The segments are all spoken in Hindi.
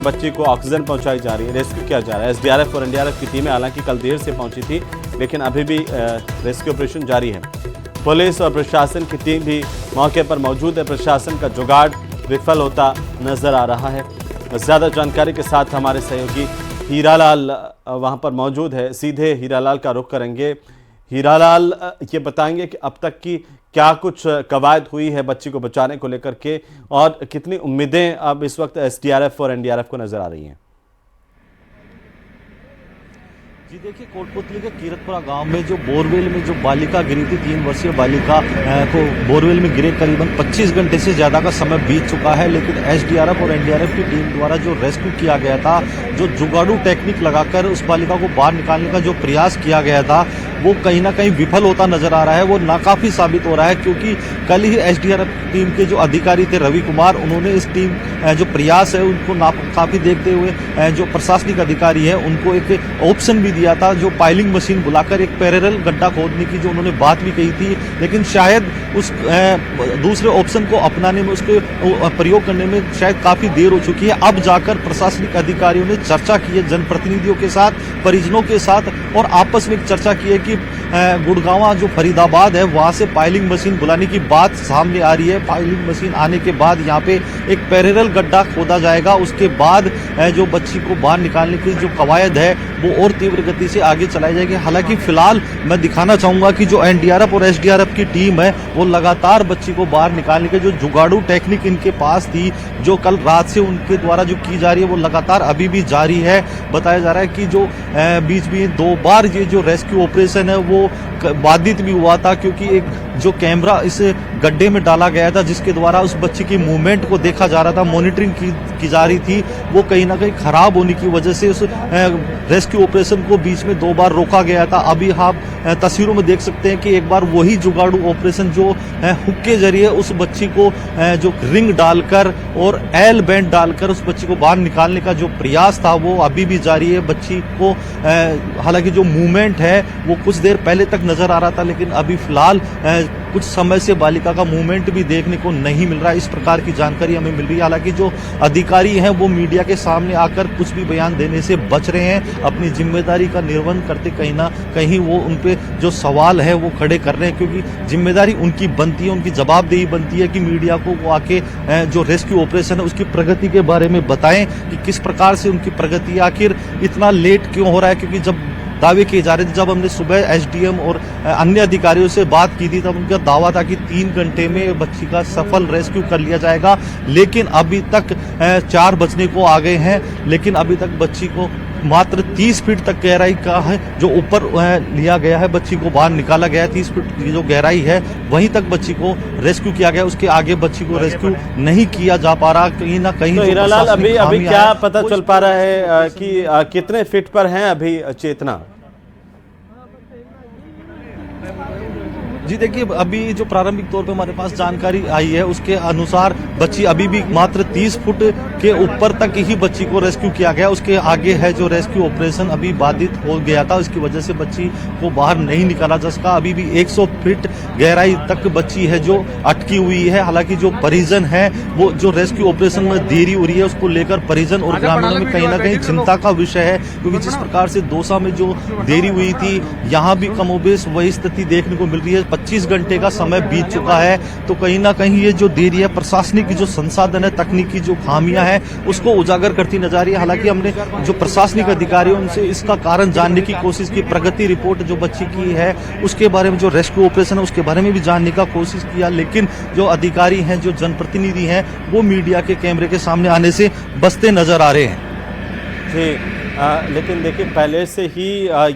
बच्ची को ऑक्सीजन पहुंचाई जा रही है, रेस्क्यू किया जा रहा है। एसडीआरएफ और एनडीआरएफ की टीमें हालांकि कल देर से पहुंची थी, लेकिन अभी भी रेस्क्यू ऑपरेशन जारी है। पुलिस और प्रशासन की टीम भी मौके पर मौजूद है। प्रशासन का जुगाड़ विफल होता नजर आ रहा है। ज़्यादा जानकारी के साथ हमारे सहयोगी हीरालाल वहां पर मौजूद है। सीधे हीरालाल का रुख करेंगे। हीरालाल, ये बताएंगे कि अब तक की क्या कुछ कवायद हुई है बच्ची को बचाने को लेकर के, और कितनी उम्मीदें अब इस वक्त एसडीआरएफ और एनडीआरएफ को नजर आ रही हैं? जी देखिए, कोटपुतली के कीरतपुरा गांव में जो बोरवेल में जो बालिका गिरी थी, 3 वर्षीय बालिका को बोरवेल में गिरे करीबन 25 घंटे से ज़्यादा का समय बीत चुका है, लेकिन एसडीआरएफ और एनडीआरएफ की टीम द्वारा जो रेस्क्यू किया गया था, जो जुगाड़ू टेक्निक लगाकर उस बालिका को बाहर निकालने का जो प्रयास किया गया था, वो कहीं ना कहीं विफल होता नजर आ रहा है। वो नाकाफी साबित हो रहा है, क्योंकि कल ही एसडीआरएफ टीम के जो अधिकारी थे रवि कुमार, उन्होंने इस टीम जो प्रयास है उनको नाकाफी देखते हुए जो प्रशासनिक अधिकारी है उनको एक ऑप्शन भी दिया था, जो पाइलिंग मशीन बुलाकर एक पैरेलल गड्ढा खोदने की जो उन्होंने बात भी कही थी, लेकिन शायद उस दूसरे ऑप्शन को अपनाने में, उसके प्रयोग करने में शायद काफी देर हो चुकी है। अब जाकर प्रशासनिक अधिकारियों ने चर्चा की है जनप्रतिनिधियों के साथ, परिजनों के साथ, और आपस में एक चर्चा की है कि गुड़गांव जो फरीदाबाद है वहां से पाइलिंग मशीन बुलाने की बात सामने आ रही है। पाइलिंग मशीन आने के बाद यहाँ पे एक पैरेलल गड्ढा खोदा जाएगा, उसके बाद जो बच्ची को बाहर निकालने की जो कवायद है वो और तीव्र गति से आगे चलाई जाएगी। हालांकि फिलहाल मैं दिखाना चाहूंगा कि जो एनडीआरएफ और एसडीआरएफ की टीम है वो लगातार बच्ची को बाहर निकालने के जो जुगाड़ू टेक्निक इनके पास थी, जो कल रात से उनके द्वारा जो की जा रही है वो लगातार अभी भी जारी है। बताया जा रहा है कि जो बीच में 2 बार ये जो रेस्क्यू ऑपरेशन है वो बाधित भी हुआ था, क्योंकि एक जो कैमरा इस गड्ढे में डाला गया था जिसके द्वारा उस बच्ची की मूवमेंट को देखा जा रहा था, मॉनिटरिंग की जा रही थी, वो कहीं ना कहीं खराब होने की वजह से उस रेस्क्यू ऑपरेशन को बीच में 2 बार रोका गया था। अभी आप तस्वीरों में देख सकते हैं कि एक बार वही जुगाड़ू ऑपरेशन जो हुक के जरिए उस बच्ची को जो रिंग डालकर और एल बैंड डालकर उस बच्ची को बाहर निकालने का जो प्रयास था वो अभी भी जारी है। बच्ची को हालांकि जो मूवमेंट है वो कुछ देर पहले तक नजर आ रहा था, लेकिन अभी फिलहाल कुछ समय से बालिका का मूवमेंट भी देखने को नहीं मिल रहा है। इस प्रकार की जानकारी हमें मिल रही है। हालांकि जो अधिकारी हैं वो मीडिया के सामने आकर कुछ भी बयान देने से बच रहे हैं, अपनी जिम्मेदारी का निर्वहन करते कहीं ना कहीं वो उन पे जो सवाल है वो खड़े कर रहे हैं, क्योंकि जिम्मेदारी उनकी बनती है, उनकी जवाबदेही बनती है कि मीडिया को वो आके जो रेस्क्यू ऑपरेशन है उसकी प्रगति के बारे में बताएं कि किस प्रकार से उनकी प्रगति, आखिर इतना लेट क्यों हो रहा है। क्योंकि जब दावे किए जा रहे थे, जब हमने सुबह एसडीएम और अन्य अधिकारियों से बात की थी, तब उनका दावा था कि 3 घंटे में बच्ची का सफल रेस्क्यू कर लिया जाएगा, लेकिन अभी तक 4 बजने को आ गए हैं, लेकिन अभी तक बच्ची को मात्र 30 फीट तक गहराई का है जो ऊपर लिया गया है, बच्ची को बाहर निकाला गया है। 30 फीट की जो गहराई है वहीं तक बच्ची को रेस्क्यू किया गया, उसके आगे बच्ची को रेस्क्यू नहीं किया जा पा रहा कहीं ना कहीं। तो हीरालाल, अभी क्या पता चल पा रहा है कि कितने फीट पर हैं अभी चेतना? जी देखिए, अभी जो प्रारंभिक तौर पे हमारे पास जानकारी आई है उसके अनुसार बच्ची अभी भी मात्र 30 फुट के ऊपर तक ही बच्ची को रेस्क्यू किया गया। उसके आगे है जो रेस्क्यू ऑपरेशन अभी बाधित हो गया था, इसकी वजह से बच्ची को बाहर नहीं निकाला जा सका। अभी भी 100 फीट गहराई तक बच्ची है जो अटकी हुई है। हालांकि जो परिजन है वो जो रेस्क्यू ऑपरेशन में देरी हो रही है उसको लेकर परिजन और ग्रामीणों में कहीं ना कहीं चिंता का विषय है, क्योंकि जिस प्रकार से दौसा में जो देरी हुई थी, यहाँ भी कमोबेश वही स्थिति देखने को मिल रही है। 25 घंटे का समय बीत चुका है, तो कहीं ना कहीं ये जो देरी है प्रशासनिक की जो संसाधन है, तकनीकी जो खामियां हैं उसको उजागर करती नजर आ रही है। हालांकि हमने जो प्रशासनिक अधिकारियों उनसे इसका कारण जानने की कोशिश की, प्रगति रिपोर्ट जो बच्ची की है उसके बारे में, जो रेस्क्यू ऑपरेशन है उसके बारे में भी जानने का कोशिश किया, लेकिन जो अधिकारी हैं, जो जनप्रतिनिधि हैं, वो मीडिया के कैमरे के सामने आने से बचते नजर आ रहे हैं। जी, लेकिन देखिए पहले से ही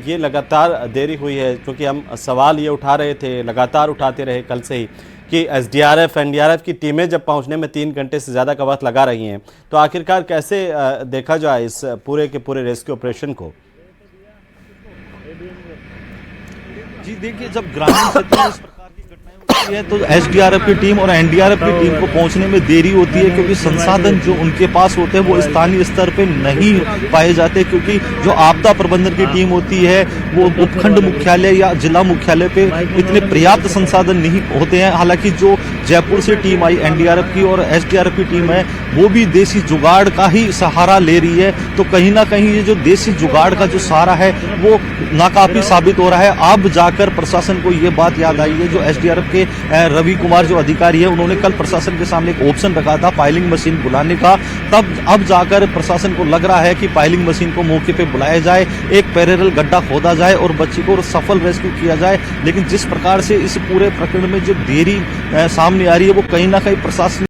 ये लगातार देरी हुई है, क्योंकि हम सवाल ये उठा रहे थे, लगातार उठाते रहे कल से ही, कि एसडीआरएफ एनडीआरएफ की टीमें जब पहुंचने में 3 घंटे से ज़्यादा का वक्त लगा रही हैं, तो आखिरकार कैसे देखा जाए इस पूरे के पूरे रेस्क्यू ऑपरेशन को? जी देखिए, जब ग्रामीण क्षेत्र में इस प्रकार की घटनाएं होती है तो एसडीआरएफ की टीम और एनडीआरएफ की टीम को पहुंचने में देरी होती है, क्योंकि संसाधन जो उनके पास होते हैं वो स्थानीय स्तर पे नहीं पाए जाते, क्योंकि जो आपदा प्रबंधन की टीम होती है वो उपखंड मुख्यालय या जिला मुख्यालय पे इतने पर्याप्त संसाधन नहीं होते हैं। हालांकि जो जयपुर से टीम आई एनडीआरएफ की और एसडीआरएफ की टीम है वो भी देसी जुगाड़ का ही सहारा ले रही है। तो कहीं ना कहीं ये जो देसी जुगाड़ का जो सहारा है वो नाकाफी साबित हो रहा है। अब जाकर प्रशासन को ये बात याद आई है। जो एसडीआरएफ के रवि कुमार जो अधिकारी है उन्होंने कल प्रशासन के सामने एक ऑप्शन रखा था पाइलिंग मशीन बुलाने का, तब अब जाकर प्रशासन को लग रहा है कि पाइलिंग मशीन को मौके पे बुलाया जाए, एक पैरेलल गड्ढा खोदा जाए और बच्ची को सफल रेस्क्यू किया जाए। लेकिन जिस प्रकार से इस पूरे प्रकरण में जो देरी सामने आ रही है वो कहीं ना कहीं प्रशासन